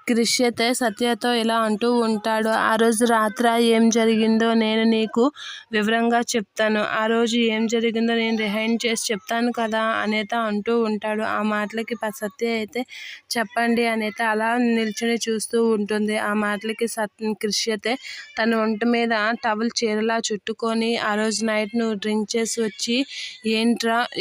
క్రిష్ అయితే సత్యతో ఇలా అంటూ ఉంటాడు. ఆ రోజు రాత్రి ఏం జరిగిందో నేను నీకు వివరంగా చెప్తాను. ఆ రోజు ఏం జరిగిందో నేను రిహైండ్ చేసి చెప్తాను కదా అనేత అంటూ ఉంటాడు. ఆ మాటలకి సత్య అయితే చెప్పండి అనేత అలా నిల్చొని చూస్తూ ఉంటుంది. ఆ మాటలకి క్రిష్ అయితే తన ఒంటి మీద టవల్ చీరలా చుట్టుకొని ఆ రోజు నైట్ నువ్వు డ్రింక్ చేసి వచ్చి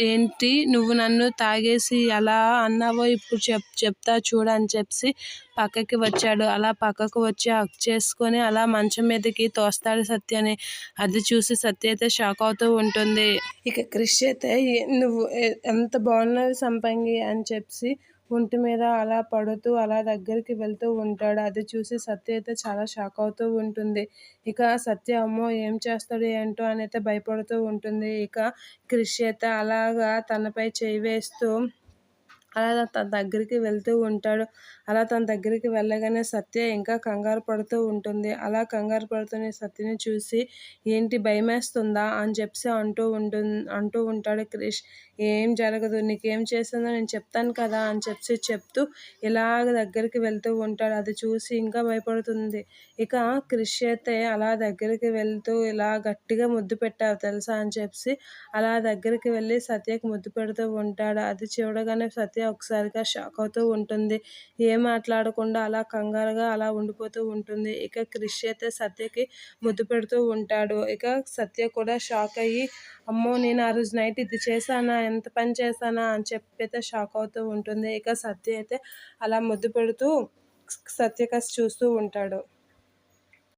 ఏంటి నువ్వు నన్ను తాగేసి ఎలా అన్నావో ఇప్పుడు చెప్తా చూడు అని చెప్పి పక్కకి వచ్చాడు. అలా పక్కకు వచ్చి హగ్ చేసుకొని అలా మంచం మీదకి తోస్తాడు సత్యని. అది చూసి సత్య అయితే షాక్ అవుతూ ఉంటుంది. ఇక క్రిష్ అయితే నువ్వు ఎంత బాగున్నది సంపంగి అని చెప్పి ఒంటి మీద అలా పడుతూ అలా దగ్గరికి వెళ్తూ ఉంటాడు. అది చూసి సత్య అయితే చాలా షాక్ అవుతూ ఉంటుంది. ఇక సత్య అమ్మో ఏం చేస్తాడు ఏంటో అని అయితే భయపడుతూ ఉంటుంది. ఇక క్రిష్ అయితే అలాగా తనపై చేయి వేస్తూ అలా తన దగ్గరికి వెళ్తూ ఉంటాడు. అలా తన దగ్గరికి వెళ్ళగానే సత్య ఇంకా కంగారు పడుతూ ఉంటుంది. అలా కంగారు పడుతున్న సత్యని చూసి ఏంటి భయమేస్తుందా అని చెప్పి అంటూ ఉంటాడు క్రిష్. ఏం జరగదు, నీకేం చేసిందో నేను చెప్తాను కదా అని చెప్తూ ఇలాగ దగ్గరికి వెళ్తూ ఉంటాడు. అది చూసి ఇంకా భయపడుతుంది. ఇక క్రిష్ అయితే అలా దగ్గరికి వెళ్తూ ఇలా గట్టిగా ముద్దు పెట్టావు తెలుసా అని చెప్పి అలా దగ్గరికి వెళ్ళి సత్యకి ముద్దు పెడుతూ ఉంటాడు. అది చూడగానే సత్య ఒకసారిగా షాక్ అవుతూ ఉంటుంది. ఏం మాట్లాడకుండా అలా కంగారుగా అలా ఉండిపోతూ ఉంటుంది. ఇక క్రిష్ అయితే సత్యకి ముద్దు పెడుతూ ఉంటాడు. ఇక సత్య కూడా షాక్ అయ్యి అమ్మో నేను ఆ రోజు నైట్ ఇది చేశానా, ఎంత పని చేశానా అని చెప్పి అయితే షాక్ అవుతూ ఉంటుంది. ఇక సత్య అయితే అలా ముద్దు పెడుతూ సత్యకసి చూస్తూ ఉంటాడు.